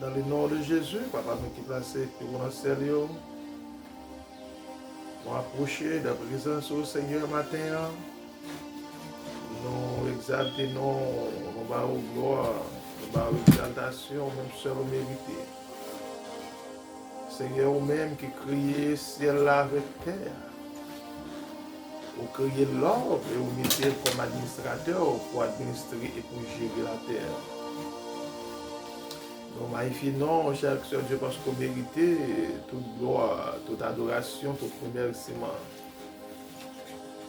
Dans le nom de Jésus, papa, nous qui placé pour nous sérieux, pour approcher de la présence au Seigneur matin, nous exaltons, nous bavons gloire, nous bavons exaltation, même seul au mérité. Seigneur, vous-même qui criez ciel avec terre, vous criez l'ordre et vous mettez comme administrateur pour administrer et pour gérer la terre. Nous magnifions chaque Seigneur Dieu parce qu'on mérite toute gloire, toute adoration, tout remerciement.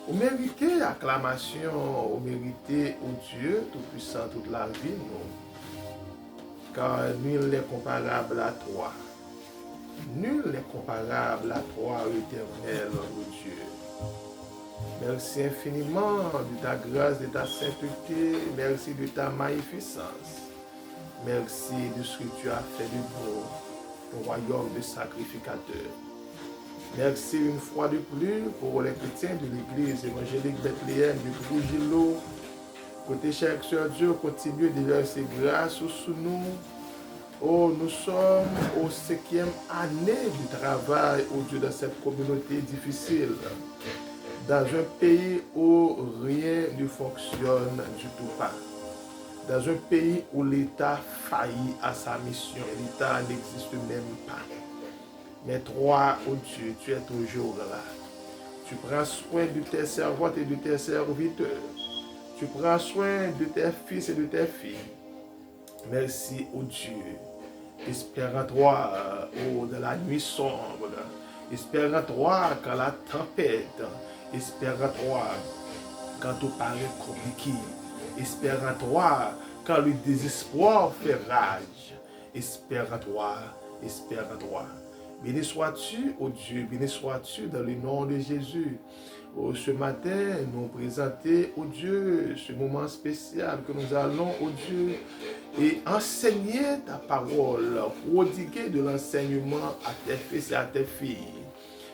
Vous méritez acclamation, vous méritez au Dieu Tout-Puissant toute la vie, nous. Car nul n'est comparable à toi. Nul n'est comparable à toi, éternel, ô Dieu. Merci infiniment de ta grâce, de ta sainteté, merci de ta magnificence. Merci de ce que tu as fait de nous, ton royaume de sacrificateurs. Merci une fois de plus pour les chrétiens de l'église évangélique Bethléem du Trujillo. Côté cher Sœur Dieu, continue de verser grâce sous nous. Oh, nous sommes au 5e année du travail, oh Dieu, dans cette communauté difficile. Dans un pays où rien ne fonctionne du tout pas. Dans un pays où l'État faillit à sa mission, l'État n'existe même pas. Mais toi, oh Dieu, tu es toujours là. Tu prends soin de tes servantes et de tes serviteurs. Tu prends soin de tes fils et de tes filles. Merci, oh Dieu. Espère en toi, oh, dans la nuit sombre. Espère en toi quand la tempête. Espère en toi quand tout paraît compliqué. Espère en toi quand le désespoir fait rage. Espère en toi, espère en toi. Béni sois-tu, ô Dieu, béni sois-tu dans le nom de Jésus. Oh, ce matin, nous présenter, ô Dieu, ce moment spécial que nous allons, ô Dieu, et enseigner ta parole, prodiguer de l'enseignement à tes fils et à tes filles.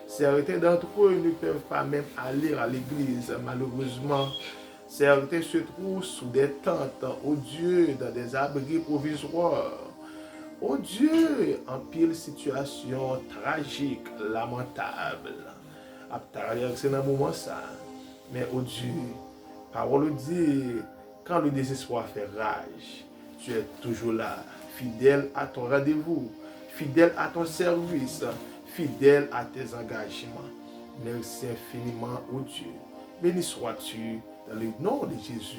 Certains d'entre eux ne peuvent pas même aller à l'église, malheureusement. Certains se trouvent sous des tentes, oh Dieu, dans des abris provisoires. Oh Dieu, en pile situation tragique, lamentable. À traverser dans moment ça. Mais oh Dieu, parole dit, quand le désespoir fait rage, tu es toujours là, fidèle à ton rendez-vous, fidèle à ton service, fidèle à tes engagements. Merci infiniment, oh Dieu. Béni sois-tu dans le nom de Jésus,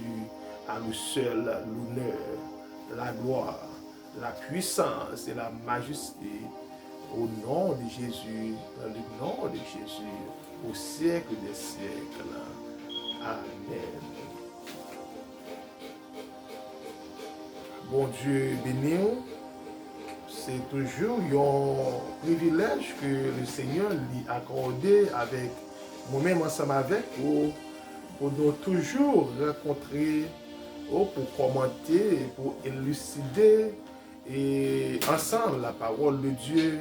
à nous seul l'honneur, la gloire, la puissance et la majesté. Au nom de Jésus, dans le nom de Jésus, au siècle des siècles. Amen. Bon Dieu béni, c'est toujours un privilège que le Seigneur lui a accordé avec moi-même ensemble avec vous, pour nous toujours rencontrer, pour commenter, pour élucider et ensemble la parole de Dieu,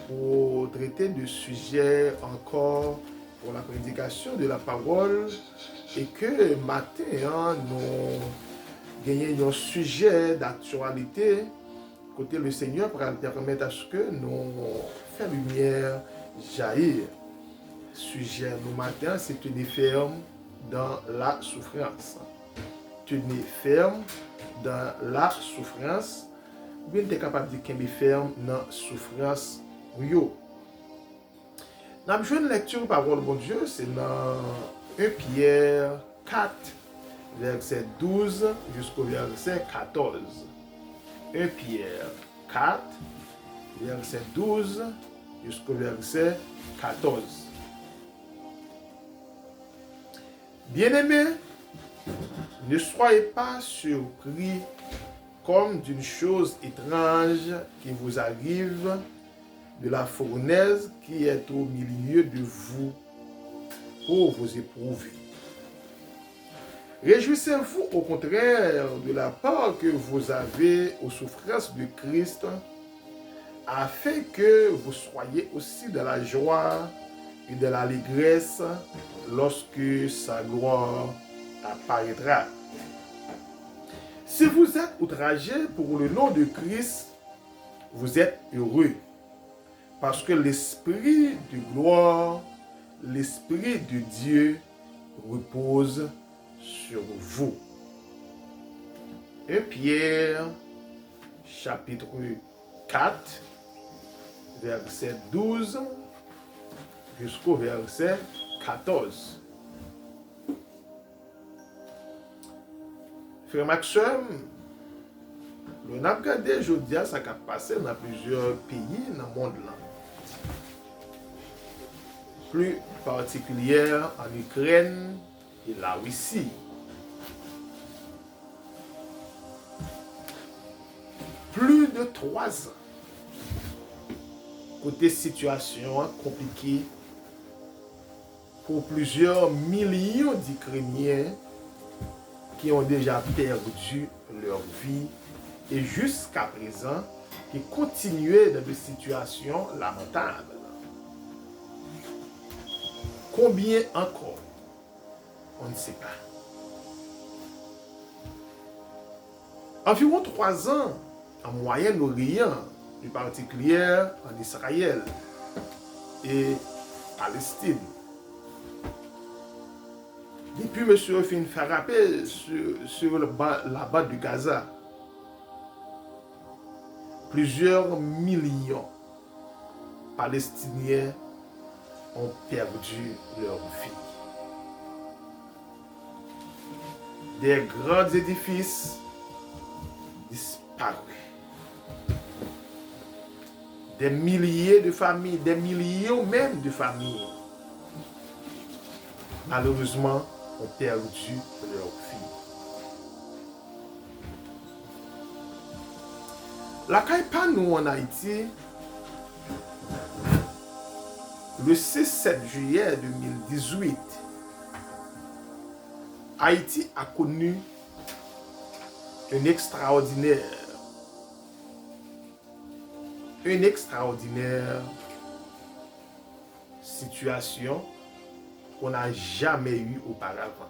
pour traiter de sujets encore pour la prédication de la parole, et que matin nous gagnons un sujet d'actualité côté le Seigneur pour permettre à ce que nous fassions lumière jaillir. Sujet nous matin, c'est tenir ferme dans la souffrance. Tenir ferme dans la souffrance. Bien tu es capable de tenir ferme dans la souffrance. Dans la lecture parole de Dieu, c'est dans 1 Pierre 4, verset 12 jusqu'au verset 14. 1 Pierre 4, verset 12 jusqu'au verset 14. Bien-aimés, ne soyez pas surpris comme d'une chose étrange qui vous arrive de la fournaise qui est au milieu de vous pour vous éprouver. Réjouissez-vous au contraire de la part que vous avez aux souffrances de Christ, afin que vous soyez aussi de la joie et de l'allégresse lorsque sa gloire apparaîtra. Si vous êtes outragés pour le nom de Christ, vous êtes heureux parce que l'Esprit de gloire, l'Esprit de Dieu repose sur vous. 1 Pierre, chapitre 4, verset 12 jusqu'au verset 14. Frère Maxime, on a regardé aujourd'hui ça qui a passé dans plusieurs pays dans le monde. Plus particulière en Ukraine et la Russie. Plus de 3 ans. Côté situation compliquée pour plusieurs millions d'Ukrainiens qui ont déjà perdu leur vie et jusqu'à présent qui continuent dans des situations lamentables. Combien encore? On ne sait pas. Environ 3 ans en Moyen-Orient, plus particulier en Israël et Palestine. Depuis M. fin frapper sur la bande du Gaza, plusieurs millions de Palestiniens ont perdu leur vie. Des grands édifices disparus. Des milliers de familles, des millions même de familles, malheureusement, ont perdu leur vie. La CAIPA, nous, en Haïti, le 6-7 juillet 2018, Haïti a connu une extraordinaire situation qu'on n'a jamais eue auparavant.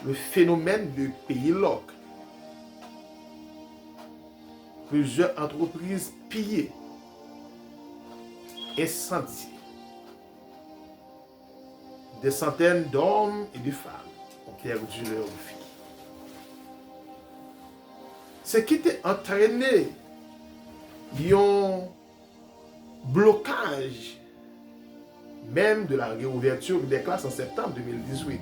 Le phénomène de pays loc. Plusieurs entreprises pillées, incendiées. Des centaines d'hommes et de femmes ont perdu leur vie. Ce qui était entraîné un blocage même de la réouverture des classes en septembre 2018.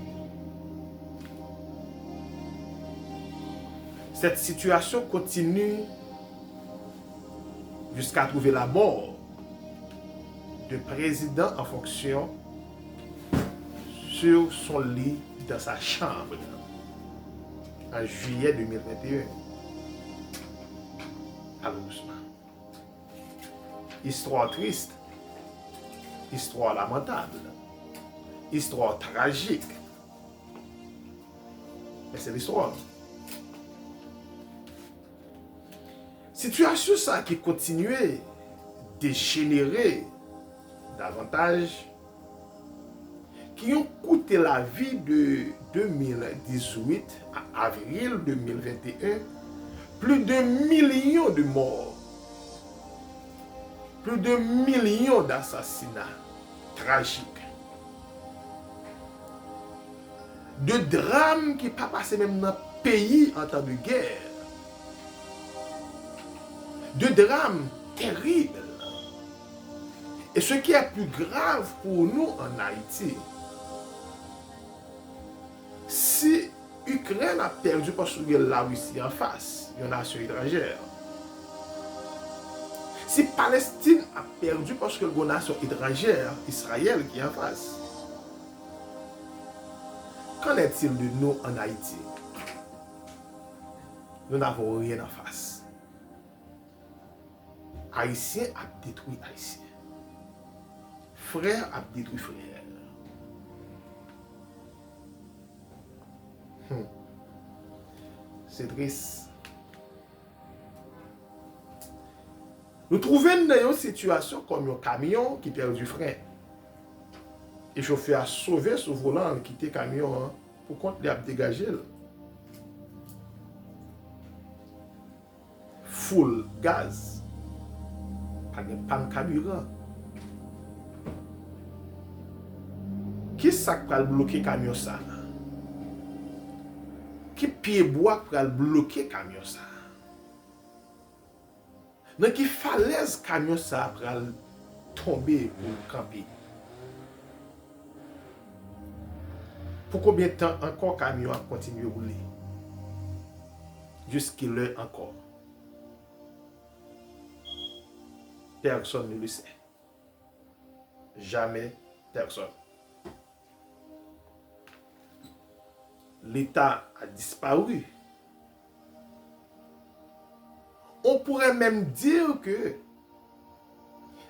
Cette situation continue jusqu'à trouver la mort du président en fonction sur son lit dans sa chambre en juillet 2021. Malheureusement. Histoire triste, histoire lamentable, histoire tragique. Mais c'est l'histoire. Situation ça qui continuait de dégénérer davantage, qui ont coûté la vie de 2018 à avril 2021, plus de millions de morts. Plus de millions d'assassinats tragiques. De drames qui ne pas passé même dans le pays en temps de guerre. De drames terribles. Et ce qui est plus grave pour nous en Haïti, si l'Ukraine a perdu parce que la Russie en face, une nation étrangère. Si Palestine a perdu parce que la nation étrangère, Israël, qui est en face. Qu'en est-il de nous en Haïti? Nous n'avons rien en face. Haïtien a détruit Haïtien. Frère a détruit frère. C'est triste. Nous trouvons dans une situation comme un camion qui perd du frein. Et le chauffeur a sauvé ce volant, quitté le camion pour qu'on le dégagé. full gaz, pas de panne carburant. Qui ça qui va bloquer camion ça? Qui pied bois pour bloquer camion ça? Dans qui falaise camion ça pour tomber pour camper? Pour combien de temps encore camion a continué à rouler? Jusqu'à l'heure encore. Personne ne le sait. Jamais personne. L'État a disparu. On pourrait même dire que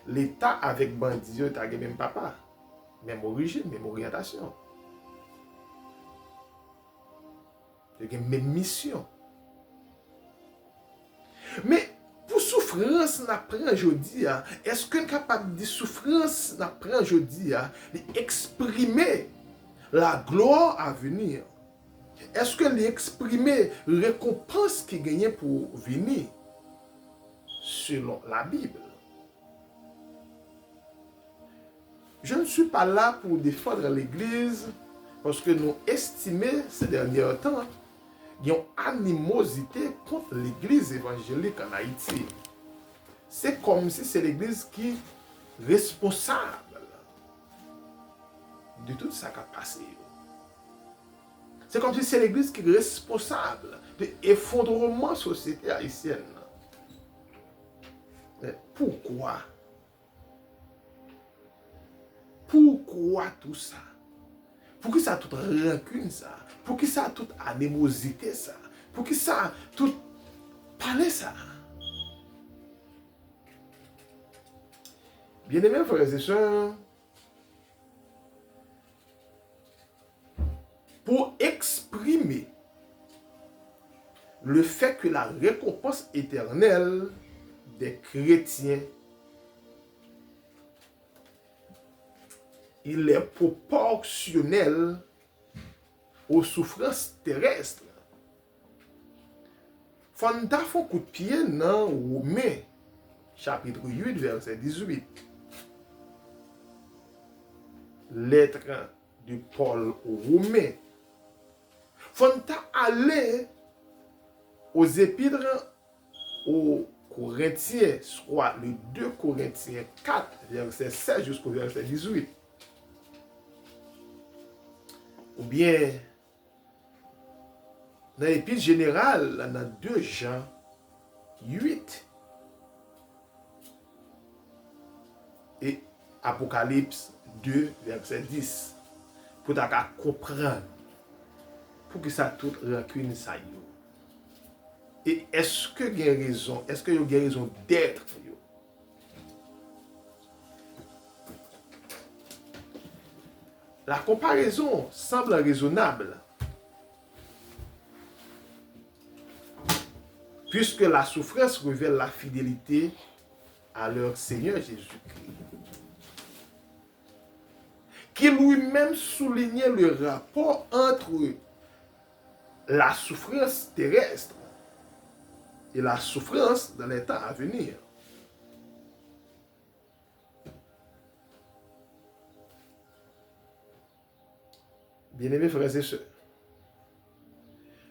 l'État avec bandit, il a même papa, même origine, même orientation. Il a même mission. Mais pour souffrance, n'a prend aujourd'hui, est-ce qu'on est capable de souffrance, n'a prend aujourd'hui, d'exprimer la gloire à venir? Est-ce que l'exprimer récompense qui gagne pour venir selon la Bible? Je ne suis pas là pour défendre l'Église parce que nous estimons ces derniers temps qu'il y a une animosité contre l'Église évangélique en Haïti. C'est comme si c'est l'Église qui est responsable de tout ça qui a passé. C'est comme si c'est l'Église qui est responsable de l'effondrement de la société haïtienne. Mais pourquoi? Pourquoi tout ça? Pourquoi ça a toute rancune ça? Pourquoi ça a toute animosité ça? Pourquoi ça a tout parler ça? Bien-aimés frères et sœurs, pour exprimer le fait que la récompense éternelle des chrétiens, il est proportionnel aux souffrances terrestres. Fanta font coup de pied dans Romains, chapitre 8, verset 18. Lettre de Paul aux Romains. Fanta aller aux épîtres aux Corinthiens, soit le 2 Corinthiens 4, verset 16 jusqu'au verset 18. Ou bien, dans l'épître générale, dans 2 Jean 8 et Apocalypse 2, verset 10, pour comprendre pour que ça toute rancune ça yo. Et est-ce que il y a raison, est-ce que il y a raison d'être yo? La comparaison semble raisonnable, puisque la souffrance révèle la fidélité à leur Seigneur Jésus-Christ, qui lui-même soulignait le rapport entre la souffrance terrestre et la souffrance dans les temps à venir. Bien-aimés frères et sœurs,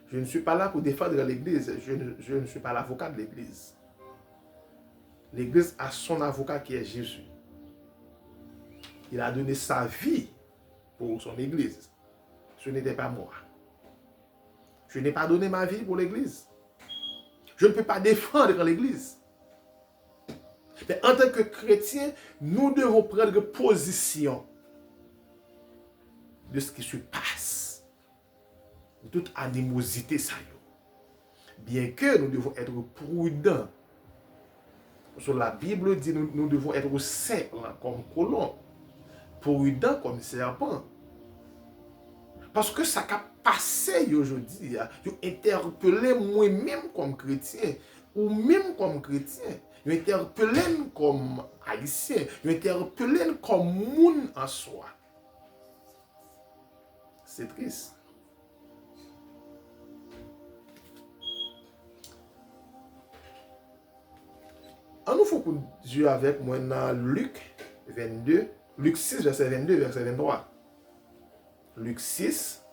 je ne suis pas là pour défendre l'Église, je ne suis pas l'avocat de l'Église. L'Église a son avocat qui est Jésus. Il a donné sa vie pour son Église. Ce n'était pas moi. Je n'ai pas donné ma vie pour l'Église. Je ne peux pas défendre l'Église. Mais en tant que chrétien, nous devons prendre position de ce qui se passe. Toute animosité, ça y est. Bien que nous devons être prudents. Sur la Bible dit nous devons être simples comme colons, prudents comme serpents. Parce que ça a passé aujourd'hui, ils interpellé moi-même comme chrétien, ou même comme chrétien, ils interpellé comme haïtien, ils interpellé comme monde en soi. C'est triste. On nous faut pour Dieu avec moi dans Luc 22, Luc 6, verset 22, verset 23. Luc 6,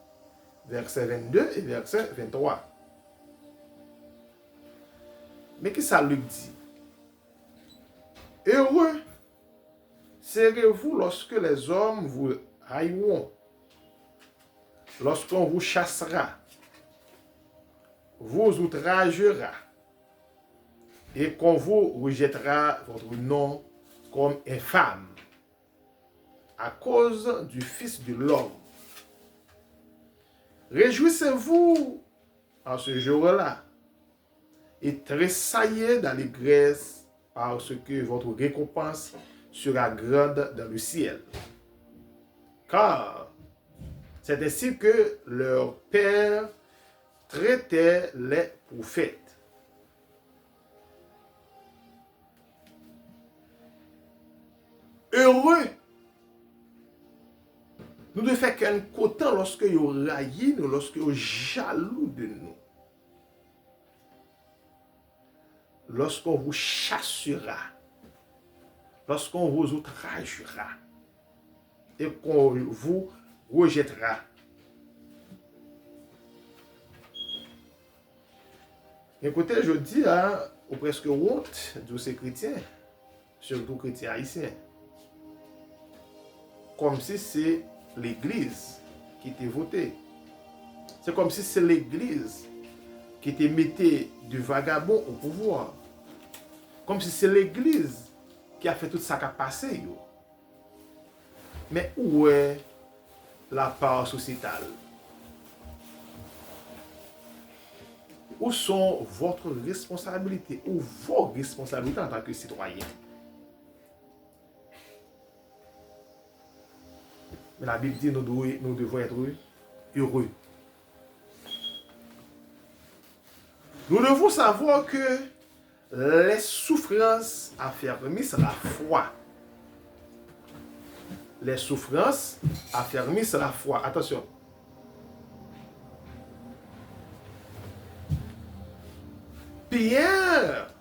verset 22 et verset 23. Mais qui ça Luc dit? Heureux serez-vous lorsque les hommes vous haïront, lorsqu'on vous chassera, vous outragera, et qu'on vous rejettera votre nom comme infâme à cause du Fils de l'homme. Réjouissez-vous en ce jour-là et tressaillez d'allégresse parce que votre récompense sera grande dans le ciel. Car c'est ainsi que leur Père traitait les prophètes. Heureux, nous ne faisons qu'un content lorsque vous raillez nous, lorsque vous jaloux de nous. Lorsqu'on vous chassera, lorsqu'on vous outragera et qu'on vous rejettera. Écoutez, je dis aux presque honte de ces chrétiens, surtout chrétiens haïtiens, comme si c'est l'Église qui était votée. C'est comme si c'est l'Église qui était mettait du vagabond au pouvoir. Comme si c'est l'Église qui a fait tout ça qui a passé. Mais où est la part sociétale? Où sont votre responsabilité ou vos responsabilités en tant que citoyen? Mais la Bible dit que nous devons être heureux. Nous devons savoir que les souffrances affermissent la foi. Les souffrances affermissent la foi. Attention. Pierre,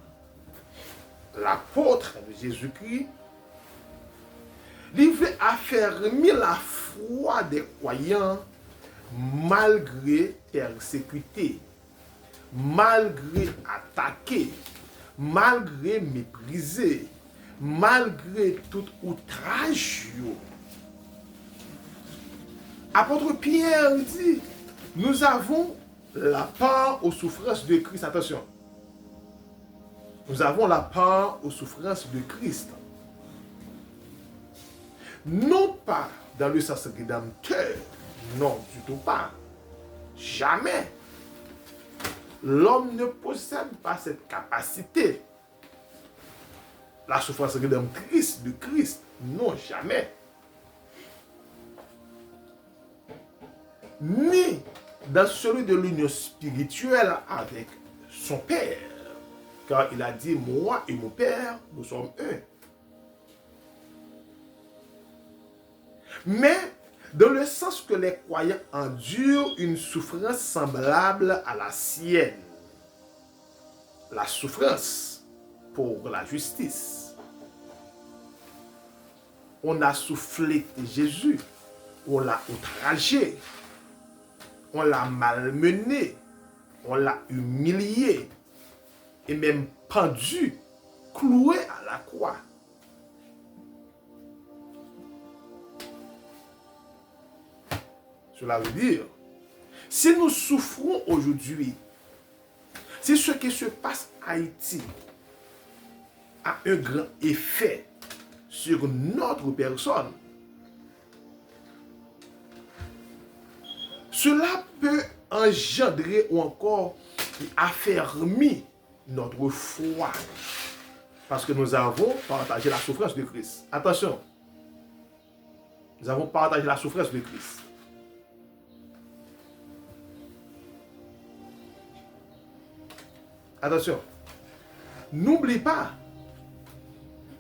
l'apôtre de Jésus-Christ, il veut affermir la foi des croyants malgré persécutés, malgré attaqués, malgré méprisés, malgré tout outrage. Apôtre Pierre dit, nous avons la part aux souffrances de Christ. Attention. Nous avons la part aux souffrances de Christ. Non pas dans le sens rédempteur. Non, du tout pas. Jamais. L'homme ne possède pas cette capacité. La souffrance rédemptrice de Christ. Non, jamais. Ni dans celui de l'union spirituelle avec son Père. Car il a dit, moi et mon Père, nous sommes un. Mais dans le sens que les croyants endurent une souffrance semblable à la sienne. La souffrance pour la justice. On a soufflé Jésus, on l'a outragé, on l'a malmené, on l'a humilié et même pendu, cloué à la croix. Cela veut dire, si nous souffrons aujourd'hui, si ce qui se passe à Haïti a un grand effet sur notre personne, cela peut engendrer ou encore affermir notre foi. Parce que nous avons partagé la souffrance de Christ. Attention, nous avons partagé la souffrance de Christ. Attention, n'oublie pas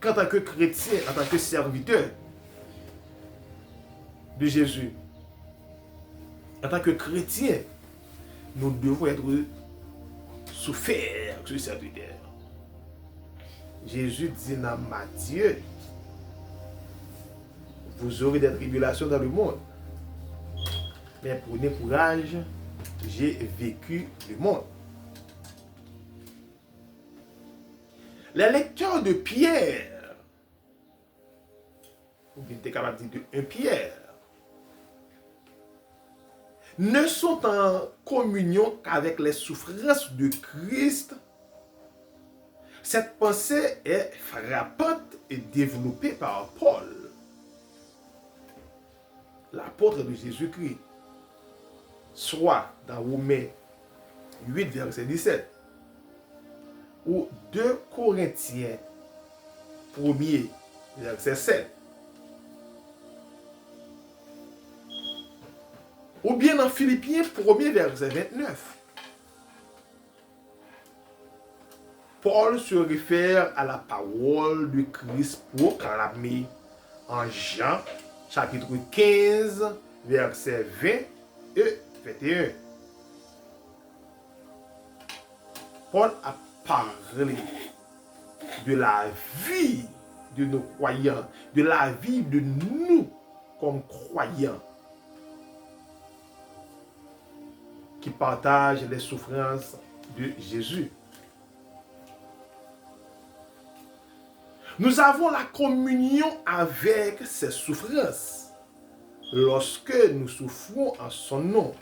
qu'en tant que chrétien, en tant que serviteur de Jésus, en tant que chrétien, nous devons être souffert sur cette terre. Jésus dit dans Matthieu, vous aurez des tribulations dans le monde. Mais prenez courage, j'ai vaincu le monde. Les lecteurs de Pierre, ou bien tu es capable de dire de 1 Pierre, ne sont en communion qu'avec les souffrances de Christ. Cette pensée est frappante et développée par Paul, l'apôtre de Jésus-Christ, soit dans Romains 8, verset 17, ou 2 Corinthiens 1er, verset 7, ou bien dans Philippiens 1er, verset 29. Paul se réfère à la parole de Christ proclamée en Jean, chapitre 15, verset 20 et 21. Paul a parlé de la vie de nos croyants, de la vie de nous comme croyants qui partagent les souffrances de Jésus. Nous avons la communion avec ses souffrances lorsque nous souffrons en son nom,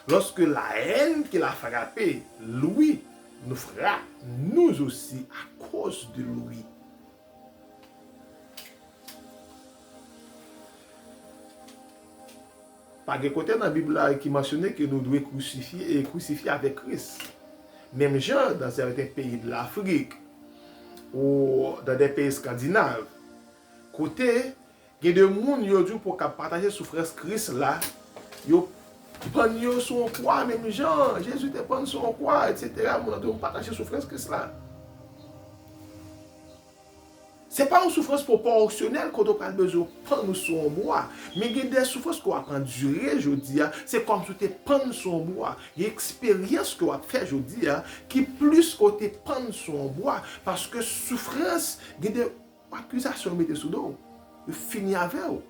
lorsque la haine qu'il a frappée, lui, nous frappe, nous aussi, à cause de lui. Par des côtés dans la Bible qui mentionnait que nous devons crucifier avec Christ. Même gens dans certains pays de l'Afrique ou dans des pays scandinaves, côté, il y a des gens pour partager souffrance Christ là, ils prennent son croix, même gens, Jésus te prend son croix, etc. Nous devons partager souffrance Christ là. Ce n'est pas une souffrance proportionnelle quand on a besoin de prendre son bois. Mais il y a des souffrances qu'on a endurées, je dis. C'est comme si tu prends son bois. Il y a une expérience qu'on a fait, je dis, qui plus qu'on te prend son bois. Parce que souffrance, il y a des accusations mettez sous dos. Il finit avec vous.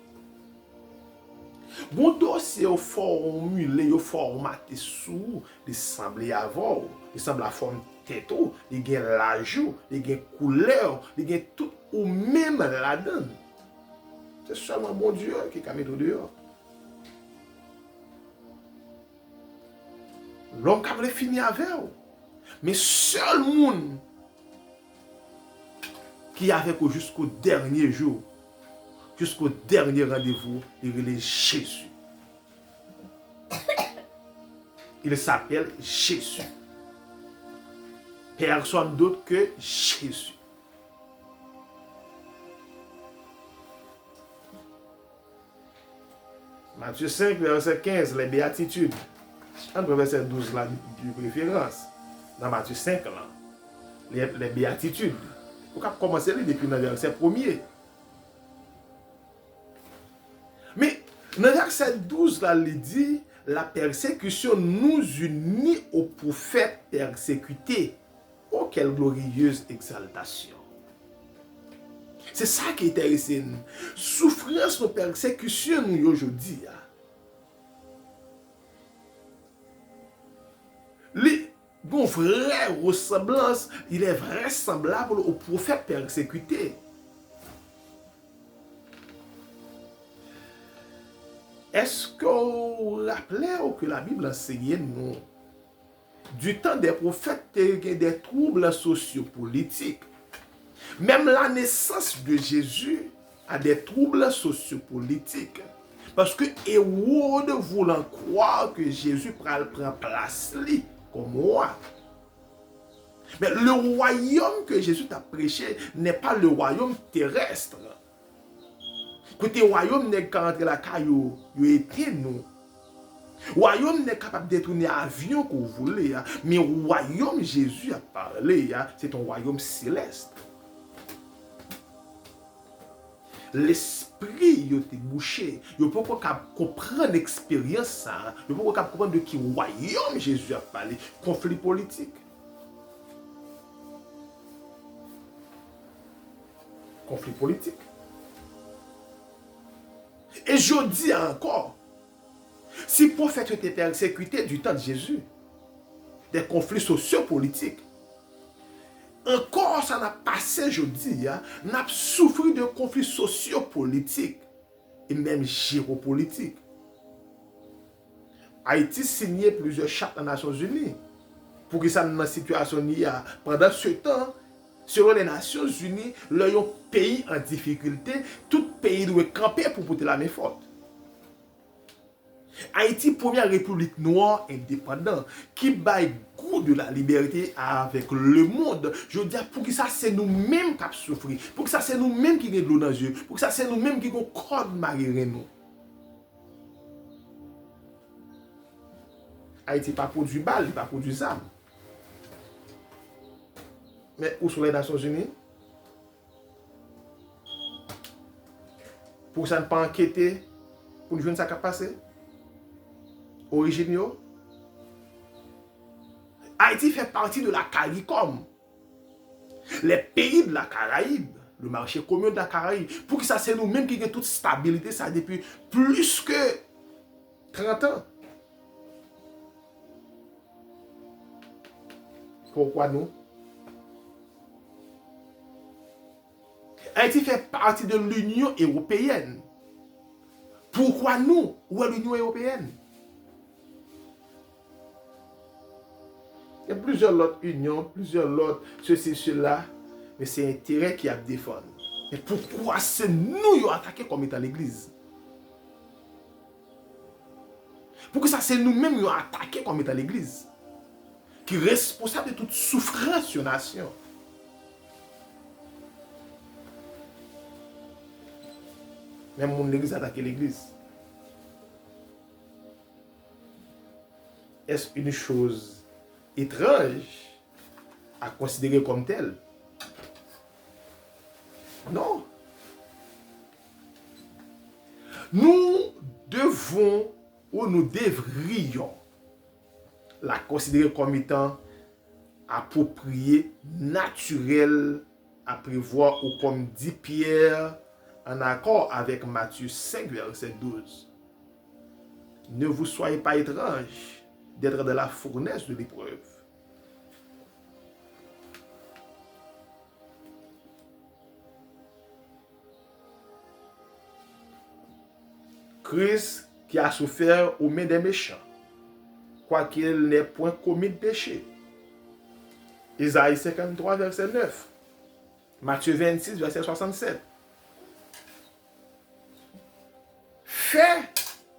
Bon dossier au formulé, au formaté sous, il semble avoir, il semble la forme tête, il y a l'ajout, il y a couleur, il y a tout ou même la donne. C'est seulement bon Dieu qui a mis au dehors. L'homme qui a fini avec vous. Mais seul monde qui est avec vous jusqu'au dernier jour, jusqu'au dernier rendez-vous, il est Jésus. Il s'appelle Jésus. Personne d'autre que Jésus. Matthieu 5, verset 15, les béatitudes. Entre verset 12 là, de préférence. Dans Matthieu 5, là, les béatitudes. Vous pouvez commencer depuis le verset 1er. Mais dans le verset 12, là, il dit, la persécution nous unit aux prophètes persécutés. Oh, quelle glorieuse exaltation. C'est ça qui est intéressant. Souffrance ou persécution nous aujourd'hui. Les vraies ressemblances, il est vraisemblable aux prophètes persécutés. Est-ce que vous vous rappelez que la Bible enseignait nous? Du temps des prophètes, il y a des troubles sociopolitiques. Même la naissance de Jésus a des troubles sociopolitiques. Parce que Hérode voulant croire que Jésus prend place comme roi. Mais le royaume que Jésus a prêché n'est pas le royaume terrestre. Côté royaume n'est qu'à entrer la caillou, il était nous. Royaume n'est capable de détourner avion que vous voulez, mais royaume Jésus a parlé, c'est un royaume céleste. L'esprit est bouché. Il ne peut pas comprendre l'expérience ça. Il ne peut pas comprendre de qui royaume Jésus a parlé. Conflit politique. conflit politique. Et je dis encore, si les prophètes étaient persécutés du temps de Jésus, des conflits sociopolitiques, encore ça n'a passé, je dis, n'a souffert de conflits sociopolitiques et même géopolitiques. Haïti signait plusieurs chartes des Nations Unies pour que ça dans la situation pendant ce temps. Selon les Nations Unies, leur pays en difficulté, tout pays doit camper pour porter la main forte. Haïti, première république noire indépendante, qui baille goût de la liberté avec le monde. Je veux dire, pour que ça, c'est nous-mêmes qui avons souffert. Pour que ça, c'est nous-mêmes qui avons de l'eau dans les yeux. Pour que ça, c'est nous-mêmes qui avons code marié nous. Haïti n'a pas produit balle, il n'a pas produit armes. Mais où sont les Nations Unies? Pour ça ne pas enquêter, pour nous voir ça qui a passé. Origine. Haïti fait partie de la CARICOM. Les pays de la Caraïbe, le marché commun de la Caraïbe. Pour que ça, c'est nous-mêmes qui avons toute stabilité, ça depuis plus que 30 ans. Pourquoi nous? Haïti fait partie de l'Union européenne. Pourquoi nous? Où est l'Union européenne? Il y a plusieurs autres unions, plusieurs autres, ceci, cela, mais c'est l'intérêt qui a défendu. Mais pourquoi c'est nous qui avons attaqué comme étant l'Église? Pourquoi ça c'est nous-mêmes qui avons attaqué comme étant l'Église? Qui est responsable de toute souffrance sur la nation. Même mon église a attaqué l'église. Est-ce une chose étrange à considérer comme telle? Non. Nous devons ou nous devrions la considérer comme étant appropriée, naturelle à prévoir, ou comme dit Pierre, en accord avec Matthieu 5, verset 12. Ne vous soyez pas étranges d'être dans la fournaise de l'épreuve. Christ qui a souffert aux mains des méchants, quoiqu'il n'ait point commis de péché. Isaïe 53, verset 9. Matthieu 26, verset 67. Fait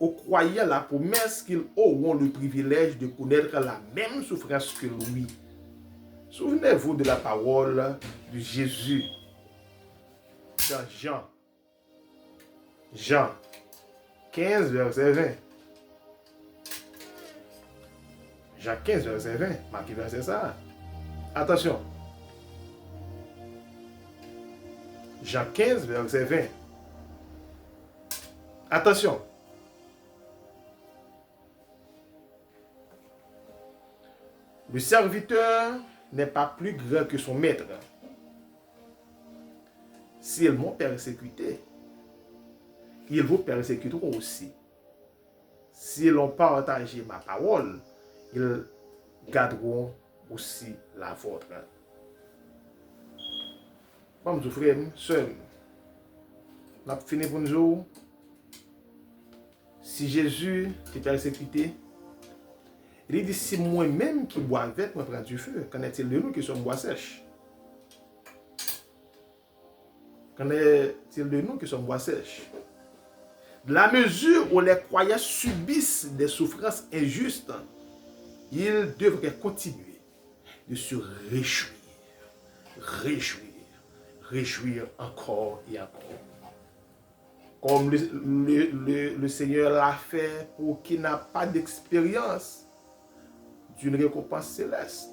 aux croyants la promesse qu'ils auront le privilège de connaître la même souffrance que lui. Souvenez-vous de la parole de Jésus dans Jean 15, verset 20. Jean 15, verset 20. Marquez verset ça. Attention. Jean 15, verset 20. Attention. Le serviteur n'est pas plus grand que son maître. S'ils m'ont persécuté, ils vous persécuteront aussi. S'ils ont partagé ma parole, ils garderont aussi la vôtre. Comme je frère, seul, on a fini pour nous. Si Jésus est persécuté, il dit, si moi-même qui bois avec, moi prends du feu. Qu'en est-il de nous qui sommes bois sèches? Qu'en est-il de nous qui sommes bois sèches? De la mesure où les croyants subissent des souffrances injustes, ils devraient continuer de se réjouir encore et encore. Comme le Seigneur l'a fait pour qui n'a pas d'expérience d'une récompense céleste.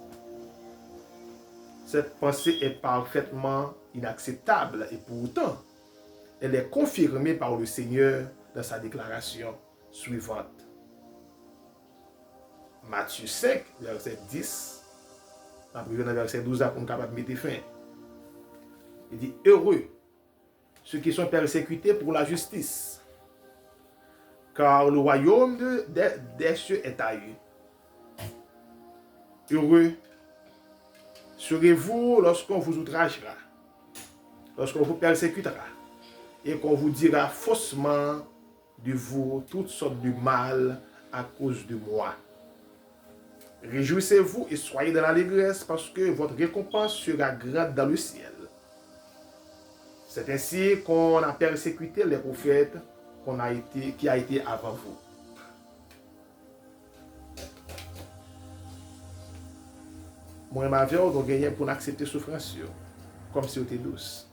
Cette pensée est parfaitement inacceptable et pourtant, elle est confirmée par le Seigneur dans sa déclaration suivante. Matthieu 5, verset 10, après verset 12, on est capable de mettre fin. Il dit, heureux ceux qui sont persécutés pour la justice, car le royaume des cieux est à eux. Heureux serez-vous lorsqu'on vous outragera, lorsqu'on vous persécutera, et qu'on vous dira faussement de vous toutes sortes de mal à cause de moi. Réjouissez-vous et soyez dans l'allégresse, parce que votre récompense sera grande dans le ciel. C'est ainsi qu'on a persécuté les prophètes qui a été avant vous. Moi et ma vie, on gagne pour accepter souffrance, comme si c'était douce.